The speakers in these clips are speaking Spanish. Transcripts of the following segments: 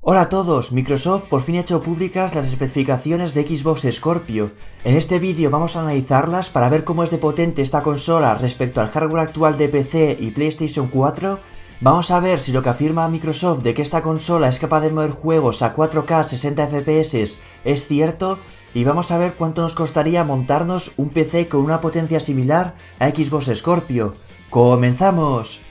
Hola a todos, Microsoft por fin ha hecho públicas las especificaciones de Xbox Scorpio. En este vídeo vamos a analizarlas para ver cómo es de potente esta consola respecto al hardware actual de PC y PlayStation 4. Vamos a ver si lo que afirma Microsoft de que esta consola es capaz de mover juegos a 4K 60 FPS es cierto, y vamos a ver cuánto nos costaría montarnos un PC con una potencia similar a Xbox Scorpio. ¡Comenzamos!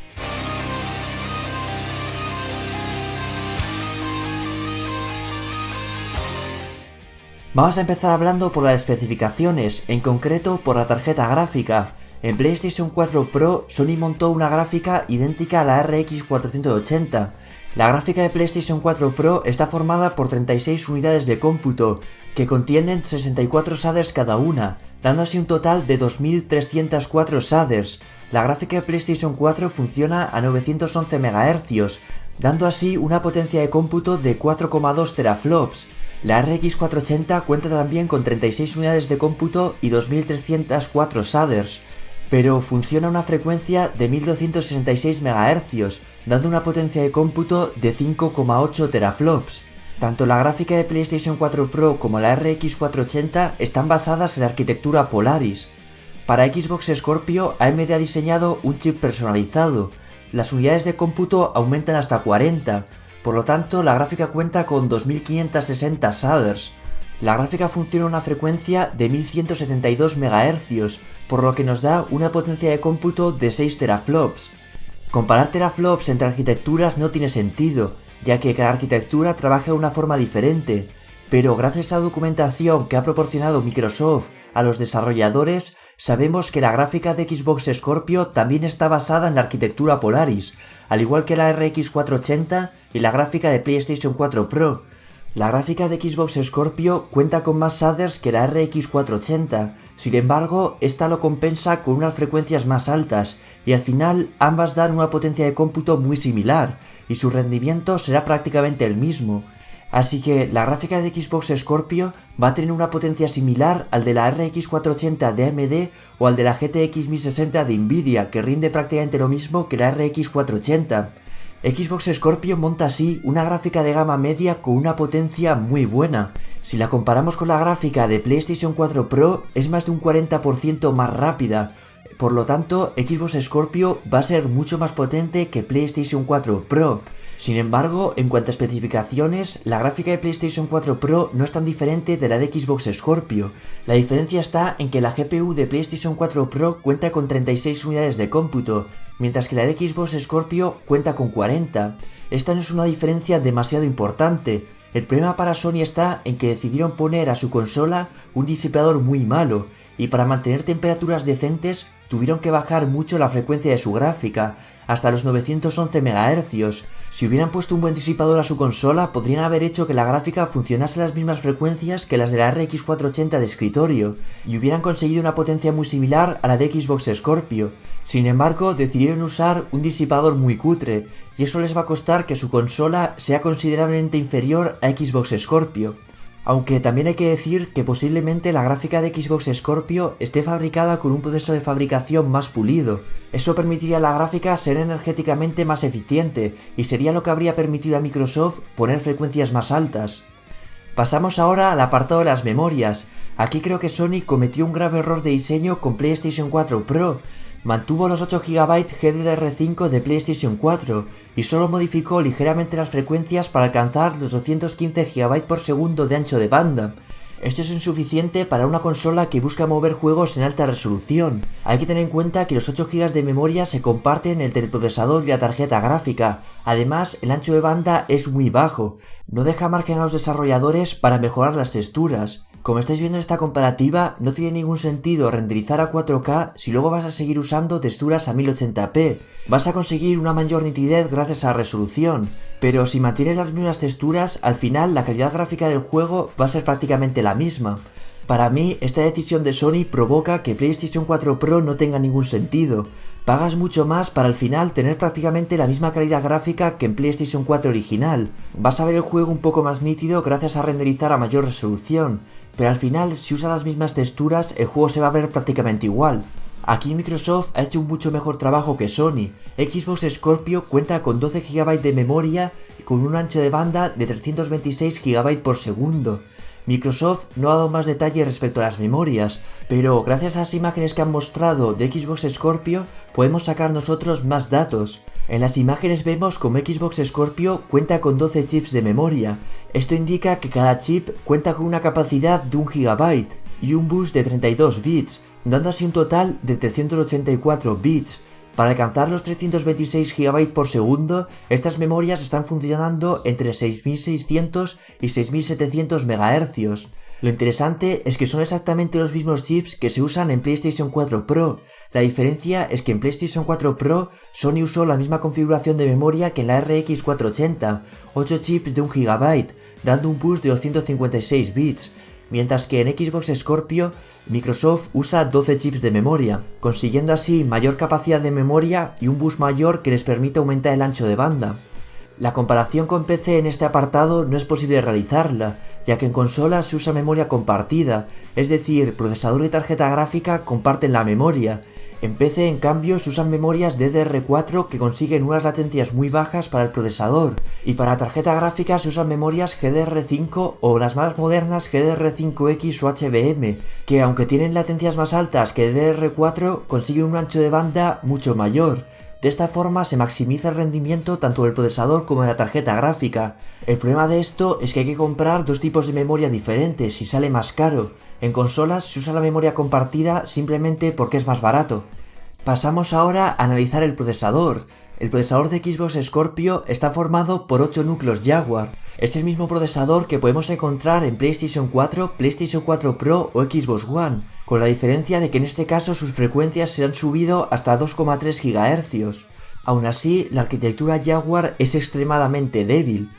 Vamos a empezar hablando por las especificaciones, en concreto por la tarjeta gráfica. En PlayStation 4 Pro, Sony montó una gráfica idéntica a la RX 480. La gráfica de PlayStation 4 Pro está formada por 36 unidades de cómputo, que contienen 64 shaders cada una, dando así un total de 2304 shaders. La gráfica de PlayStation 4 funciona a 911 MHz, dando así una potencia de cómputo de 4,2 teraflops. La RX 480 cuenta también con 36 unidades de cómputo y 2304 shaders, pero funciona a una frecuencia de 1266 MHz, dando una potencia de cómputo de 5,8 teraflops. Tanto la gráfica de PlayStation 4 Pro como la RX 480 están basadas en la arquitectura Polaris. Para Xbox Scorpio, AMD ha diseñado un chip personalizado. Las unidades de cómputo aumentan hasta 40, por lo tanto la gráfica cuenta con 2560 shaders. La gráfica funciona a una frecuencia de 1172 MHz, por lo que nos da una potencia de cómputo de 6 teraflops. Comparar teraflops entre arquitecturas no tiene sentido, ya que cada arquitectura trabaja de una forma diferente, pero gracias a la documentación que ha proporcionado Microsoft a los desarrolladores, sabemos que la gráfica de Xbox Scorpio también está basada en la arquitectura Polaris, al igual que la RX 480 y la gráfica de PlayStation 4 Pro. La gráfica de Xbox Scorpio cuenta con más shaders que la RX 480, sin embargo, esta lo compensa con unas frecuencias más altas, y al final ambas dan una potencia de cómputo muy similar, y su rendimiento será prácticamente el mismo. Así que la gráfica de Xbox Scorpio va a tener una potencia similar al de la RX 480 de AMD o al de la GTX 1060 de Nvidia, que rinde prácticamente lo mismo que la RX 480. Xbox Scorpio monta así una gráfica de gama media con una potencia muy buena. Si la comparamos con la gráfica de PlayStation 4 Pro, es más de un 40% más rápida. Por lo tanto, Xbox Scorpio va a ser mucho más potente que PlayStation 4 Pro. Sin embargo, en cuanto a especificaciones, la gráfica de PlayStation 4 Pro no es tan diferente de la de Xbox Scorpio. La diferencia está en que la GPU de PlayStation 4 Pro cuenta con 36 unidades de cómputo, mientras que la de Xbox Scorpio cuenta con 40. Esta no es una diferencia demasiado importante. El problema para Sony está en que decidieron poner a su consola un disipador muy malo, y para mantener temperaturas decentes tuvieron que bajar mucho la frecuencia de su gráfica, hasta los 911 MHz. Si hubieran puesto un buen disipador a su consola, podrían haber hecho que la gráfica funcionase a las mismas frecuencias que las de la RX 480 de escritorio, y hubieran conseguido una potencia muy similar a la de Xbox Scorpio. Sin embargo, decidieron usar un disipador muy cutre, y eso les va a costar que su consola sea considerablemente inferior a Xbox Scorpio. Aunque también hay que decir que posiblemente la gráfica de Xbox Scorpio esté fabricada con un proceso de fabricación más pulido. Eso permitiría a la gráfica ser energéticamente más eficiente, y sería lo que habría permitido a Microsoft poner frecuencias más altas. Pasamos ahora al apartado de las memorias. Aquí creo que Sony cometió un grave error de diseño con PlayStation 4 Pro. Mantuvo los 8 GB GDDR5 de PlayStation 4 y solo modificó ligeramente las frecuencias para alcanzar los 215 GB por segundo de ancho de banda. Esto es insuficiente para una consola que busca mover juegos en alta resolución. Hay que tener en cuenta que los 8 GB de memoria se comparten entre el procesador y la tarjeta gráfica. Además, el ancho de banda es muy bajo. No deja margen a los desarrolladores para mejorar las texturas. Como estáis viendo en esta comparativa, no tiene ningún sentido renderizar a 4K si luego vas a seguir usando texturas a 1080p. Vas a conseguir una mayor nitidez gracias a la resolución, pero si mantienes las mismas texturas, al final la calidad gráfica del juego va a ser prácticamente la misma. Para mí, esta decisión de Sony provoca que PlayStation 4 Pro no tenga ningún sentido. Pagas mucho más para al final tener prácticamente la misma calidad gráfica que en PlayStation 4 original. Vas a ver el juego un poco más nítido gracias a renderizar a mayor resolución, pero al final si usas las mismas texturas el juego se va a ver prácticamente igual. Aquí Microsoft ha hecho un mucho mejor trabajo que Sony. Xbox Scorpio cuenta con 12 GB de memoria y con un ancho de banda de 326 GB por segundo. Microsoft no ha dado más detalles respecto a las memorias, pero gracias a las imágenes que han mostrado de Xbox Scorpio podemos sacar nosotros más datos. En las imágenes vemos como Xbox Scorpio cuenta con 12 chips de memoria. Esto indica que cada chip cuenta con una capacidad de 1 GB y un bus de 32 bits, dando así un total de 384 bits. Para alcanzar los 326 GB por segundo, estas memorias están funcionando entre 6600 y 6700 MHz. Lo interesante es que son exactamente los mismos chips que se usan en PlayStation 4 Pro. La diferencia es que en PlayStation 4 Pro Sony usó la misma configuración de memoria que en la RX 480, 8 chips de 1 GB, dando un boost de 256 bits. Mientras que en Xbox Scorpio, Microsoft usa 12 chips de memoria, consiguiendo así mayor capacidad de memoria y un bus mayor que les permite aumentar el ancho de banda. La comparación con PC en este apartado no es posible realizarla, ya que en consolas se usa memoria compartida, es decir, procesador y tarjeta gráfica comparten la memoria. En PC, en cambio, se usan memorias DDR4 que consiguen unas latencias muy bajas para el procesador, y para tarjeta gráfica se usan memorias GDR5 o las más modernas GDR5X o HBM, que aunque tienen latencias más altas que DDR4, consiguen un ancho de banda mucho mayor. De esta forma se maximiza el rendimiento tanto del procesador como de la tarjeta gráfica. El problema de esto es que hay que comprar dos tipos de memoria diferentes y sale más caro. En consolas se usa la memoria compartida simplemente porque es más barato. Pasamos ahora a analizar el procesador. El procesador de Xbox Scorpio está formado por 8 núcleos Jaguar. Es el mismo procesador que podemos encontrar en PlayStation 4, PlayStation 4 Pro o Xbox One, con la diferencia de que en este caso sus frecuencias se han subido hasta 2,3 GHz. Aún así, la arquitectura Jaguar es extremadamente débil.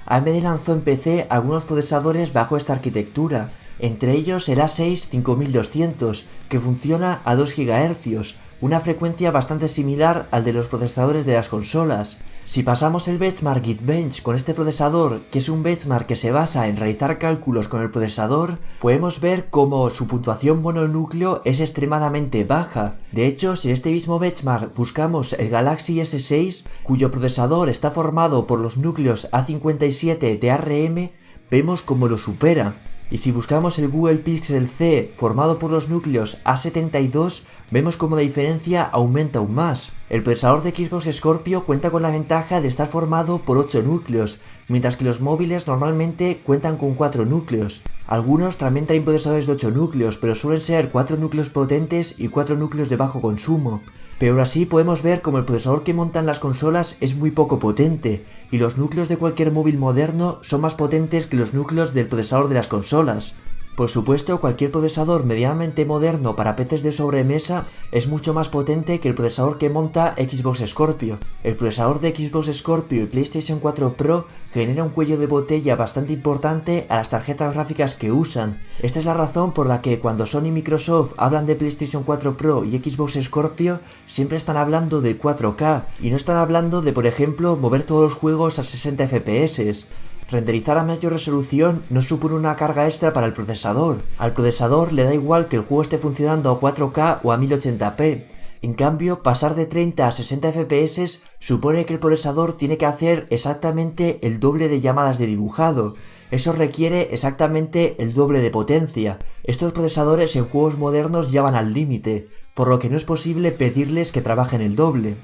AMD lanzó en PC algunos procesadores bajo esta arquitectura, entre ellos el A6 5200, que funciona a 2 GHz, una frecuencia bastante similar al de los procesadores de las consolas. Si pasamos el benchmark Geekbench con este procesador, que es un benchmark que se basa en realizar cálculos con el procesador, podemos ver cómo su puntuación mononúcleo es extremadamente baja. De hecho, si en este mismo benchmark buscamos el Galaxy S6, cuyo procesador está formado por los núcleos A57 de ARM, vemos cómo lo supera. Y si buscamos el Google Pixel C formado por los núcleos A72, vemos como la diferencia aumenta aún más. El procesador de Xbox Scorpio cuenta con la ventaja de estar formado por 8 núcleos, mientras que los móviles normalmente cuentan con 4 núcleos. Algunos también traen procesadores de 8 núcleos, pero suelen ser 4 núcleos potentes y 4 núcleos de bajo consumo. Pero aún así podemos ver como el procesador que montan las consolas es muy poco potente, y los núcleos de cualquier móvil moderno son más potentes que los núcleos del procesador de las consolas. Por supuesto, cualquier procesador medianamente moderno para PCs de sobremesa es mucho más potente que el procesador que monta Xbox Scorpio. El procesador de Xbox Scorpio y PlayStation 4 Pro genera un cuello de botella bastante importante a las tarjetas gráficas que usan. Esta es la razón por la que cuando Sony y Microsoft hablan de PlayStation 4 Pro y Xbox Scorpio, siempre están hablando de 4K y no están hablando de, por ejemplo, mover todos los juegos a 60 FPS. Renderizar a mayor resolución no supone una carga extra para el procesador. Al procesador le da igual que el juego esté funcionando a 4K o a 1080p. En cambio, pasar de 30 a 60 FPS supone que el procesador tiene que hacer exactamente el doble de llamadas de dibujado. Eso requiere exactamente el doble de potencia. Estos procesadores en juegos modernos ya van al límite, por lo que no es posible pedirles que trabajen el doble.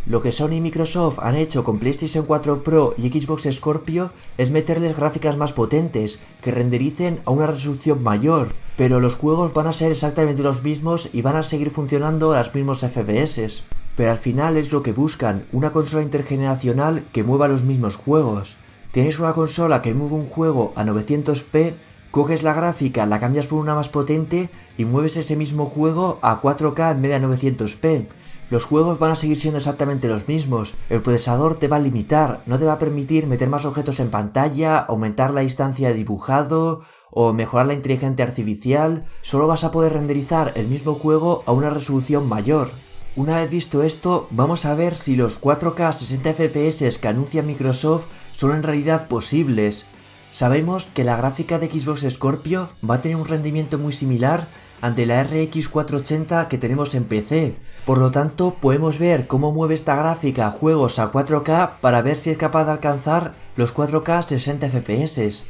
Lo que Sony y Microsoft han hecho con PlayStation 4 Pro y Xbox Scorpio es meterles gráficas más potentes, que rendericen a una resolución mayor, pero los juegos van a ser exactamente los mismos y van a seguir funcionando a los mismos FPS. Pero al final es lo que buscan, una consola intergeneracional que mueva los mismos juegos. Tienes una consola que mueve un juego a 900p, coges la gráfica, la cambias por una más potente y mueves ese mismo juego a 4K en vez de a 900p. Los juegos van a seguir siendo exactamente los mismos, el procesador te va a limitar, no te va a permitir meter más objetos en pantalla, aumentar la distancia de dibujado o mejorar la inteligencia artificial, solo vas a poder renderizar el mismo juego a una resolución mayor. Una vez visto esto, vamos a ver si los 4K 60 FPS que anuncia Microsoft son en realidad posibles. Sabemos que la gráfica de Xbox Scorpio va a tener un rendimiento muy similar ante la RX 480 que tenemos en PC. Por lo tanto, podemos ver cómo mueve esta gráfica juegos a 4K para ver si es capaz de alcanzar los 4K 60 FPS.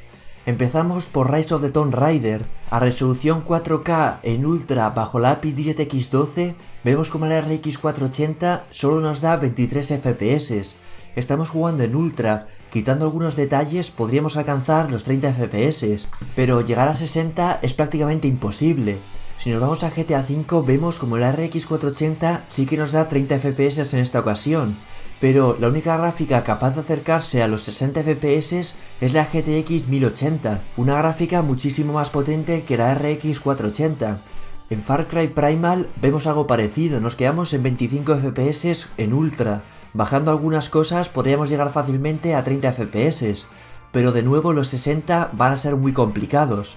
Empezamos por Rise of the Tomb Raider. A resolución 4K en Ultra bajo la API DirectX 12, vemos como la RX 480 solo nos da 23 FPS. Estamos jugando en Ultra, quitando algunos detalles podríamos alcanzar los 30 FPS, pero llegar a 60 es prácticamente imposible. Si nos vamos a GTA V vemos como la RX 480 sí que nos da 30 FPS en esta ocasión, pero la única gráfica capaz de acercarse a los 60 FPS es la GTX 1080, una gráfica muchísimo más potente que la RX 480. En Far Cry Primal vemos algo parecido, nos quedamos en 25 FPS en Ultra. Bajando algunas cosas podríamos llegar fácilmente a 30 FPS, pero de nuevo los 60 van a ser muy complicados.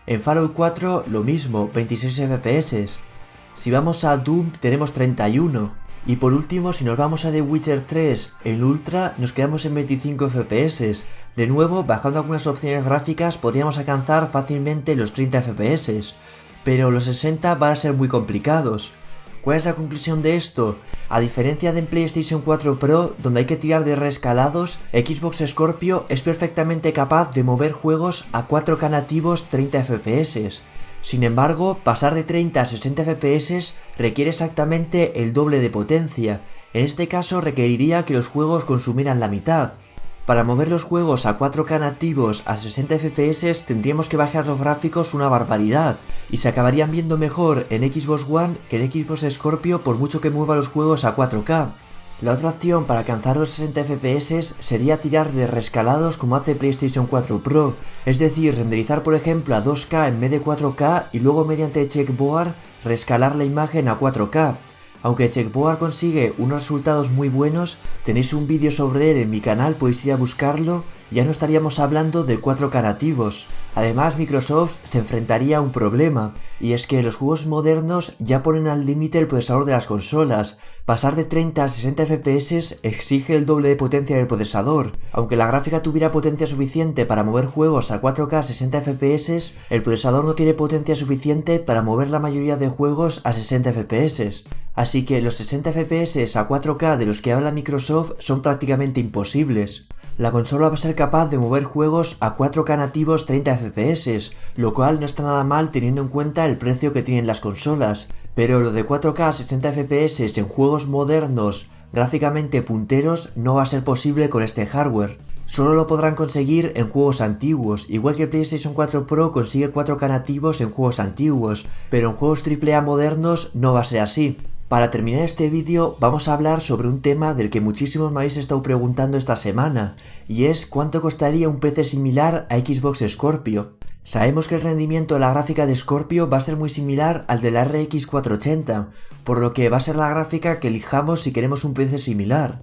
En Fallout 4 lo mismo, 26 FPS. Si vamos a Doom tenemos 31. Y por último, si nos vamos a The Witcher 3 en Ultra nos quedamos en 25 FPS. De nuevo, bajando algunas opciones gráficas podríamos alcanzar fácilmente los 30 FPS, pero los 60 van a ser muy complicados. ¿Cuál es la conclusión de esto? A diferencia de en PlayStation 4 Pro, donde hay que tirar de reescalados, Xbox Scorpio es perfectamente capaz de mover juegos a 4K nativos 30 FPS. Sin embargo, pasar de 30 a 60 FPS requiere exactamente el doble de potencia. En este caso requeriría que los juegos consumieran la mitad. Para mover los juegos a 4K nativos a 60 FPS tendríamos que bajar los gráficos una barbaridad, y se acabarían viendo mejor en Xbox One que en Xbox Scorpio por mucho que mueva los juegos a 4K. La otra opción para alcanzar los 60 FPS sería tirar de reescalados como hace PlayStation 4 Pro, es decir, renderizar por ejemplo a 2K en vez de 4K y luego mediante checkboard reescalar la imagen a 4K. Aunque Checkboard consigue unos resultados muy buenos, tenéis un vídeo sobre él en mi canal, podéis ir a buscarlo, ya no estaríamos hablando de 4K nativos. Además, Microsoft se enfrentaría a un problema, y es que los juegos modernos ya ponen al límite el procesador de las consolas. Pasar de 30 a 60 FPS exige el doble de potencia del procesador. Aunque la gráfica tuviera potencia suficiente para mover juegos a 4K 60 FPS, el procesador no tiene potencia suficiente para mover la mayoría de juegos a 60 FPS. Así que los 60 FPS a 4K de los que habla Microsoft son prácticamente imposibles. La consola va a ser capaz de mover juegos a 4K nativos 30 FPS, lo cual no está nada mal teniendo en cuenta el precio que tienen las consolas, pero lo de 4K 60 FPS en juegos modernos, gráficamente punteros, no va a ser posible con este hardware. Solo lo podrán conseguir en juegos antiguos, igual que PlayStation 4 Pro consigue 4K nativos en juegos antiguos, pero en juegos AAA modernos no va a ser así. Para terminar este vídeo vamos a hablar sobre un tema del que muchísimos me habéis estado preguntando esta semana, y es cuánto costaría un PC similar a Xbox Scorpio. Sabemos que el rendimiento de la gráfica de Scorpio va a ser muy similar al de la RX 480, por lo que va a ser la gráfica que elijamos si queremos un PC similar.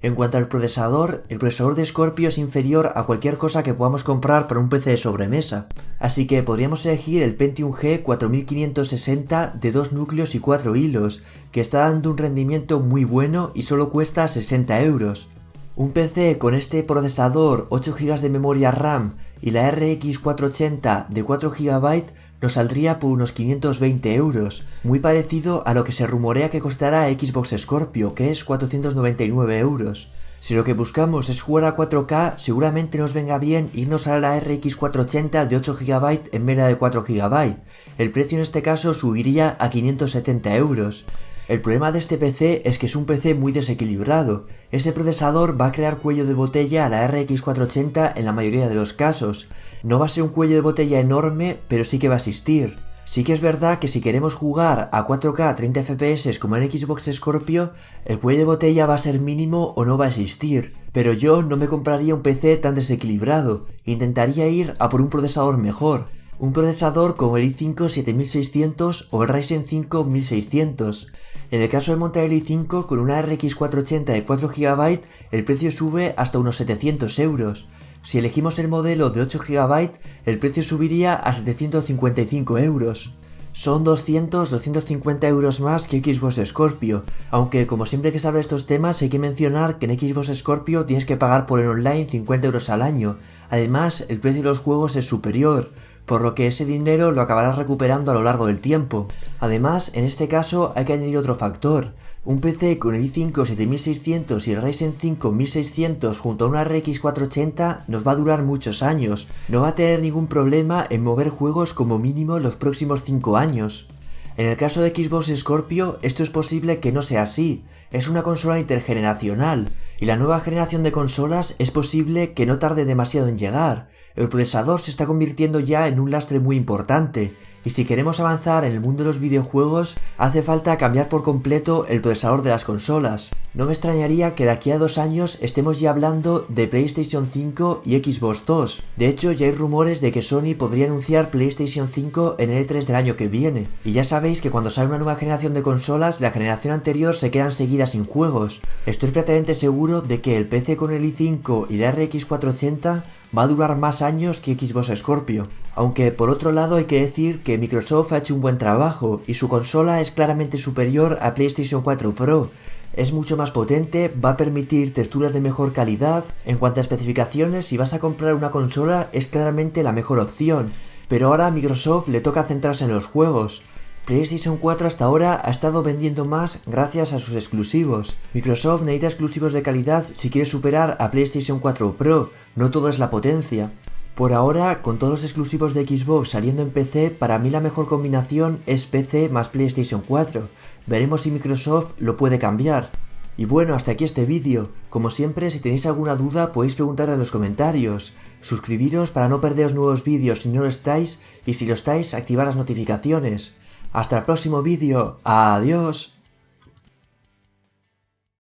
En cuanto al procesador, el procesador de Scorpio es inferior a cualquier cosa que podamos comprar para un PC de sobremesa, así que podríamos elegir el Pentium G 4560 de 2 núcleos y 4 hilos, que está dando un rendimiento muy bueno y solo cuesta 60 euros. Un PC con este procesador, 8 GB de memoria RAM y la RX 480 de 4 GB nos saldría por unos 520 euros, muy parecido a lo que se rumorea que costará Xbox Scorpio, que es 499 euros. Si lo que buscamos es jugar a 4K, seguramente nos venga bien irnos a la RX 480 de 8 GB en vez de 4 GB. El precio en este caso subiría a 570 euros. El problema de este PC es que es un PC muy desequilibrado. Ese procesador va a crear cuello de botella a la RX 480 en la mayoría de los casos. No va a ser un cuello de botella enorme, pero sí que va a existir. Sí que es verdad que si queremos jugar a 4K 30 FPS como en Xbox Scorpio, el cuello de botella va a ser mínimo o no va a existir. Pero yo no me compraría un PC tan desequilibrado, intentaría ir a por un procesador mejor. Un procesador como el i5 7600 o el Ryzen 5 1600. En el caso de montar el i5 con una RX 480 de 4 GB, el precio sube hasta unos 700 euros. Si elegimos el modelo de 8 GB, el precio subiría a 755 euros. Son 200-250 euros más que Xbox Scorpio, aunque como siempre que se habla de estos temas hay que mencionar que en Xbox Scorpio tienes que pagar por el online 50 euros al año. Además, el precio de los juegos es superior. por lo que ese dinero lo acabarás recuperando a lo largo del tiempo. Además, en este caso hay que añadir otro factor. Un PC con el i5 7600 y el Ryzen 5 1600 junto a una RX 480 nos va a durar muchos años. No va a tener ningún problema en mover juegos como mínimo los próximos 5 años. En el caso de Xbox Scorpio, esto es posible que no sea así. Es una consola intergeneracional, y la nueva generación de consolas es posible que no tarde demasiado en llegar. El procesador se está convirtiendo ya en un lastre muy importante, y si queremos avanzar en el mundo de los videojuegos, hace falta cambiar por completo el procesador de las consolas. No me extrañaría que de aquí a 2 años estemos ya hablando de PlayStation 5 y Xbox 2. De hecho, ya hay rumores de que Sony podría anunciar PlayStation 5 en el E3 del año que viene. Y ya sabéis que cuando sale una nueva generación de consolas, la generación anterior se queda enseguida sin juegos. Estoy prácticamente seguro de que el PC con el i5 y la RX 480 va a durar más años que Xbox Scorpio. Aunque por otro lado hay que decir que Microsoft ha hecho un buen trabajo y su consola es claramente superior a PlayStation 4 Pro. Es mucho más potente, va a permitir texturas de mejor calidad. En cuanto a especificaciones, si vas a comprar una consola es claramente la mejor opción. Pero ahora a Microsoft le toca centrarse en los juegos. PlayStation 4 hasta ahora ha estado vendiendo más gracias a sus exclusivos. Microsoft necesita exclusivos de calidad si quiere superar a PlayStation 4 Pro, no todo es la potencia. Por ahora, con todos los exclusivos de Xbox saliendo en PC, para mí la mejor combinación es PC más PlayStation 4. Veremos si Microsoft lo puede cambiar. Y bueno, hasta aquí este vídeo. Como siempre, si tenéis alguna duda podéis preguntar en los comentarios. Suscribiros para no perderos nuevos vídeos si no lo estáis, y si lo estáis, activar las notificaciones. Hasta el próximo vídeo. Adiós.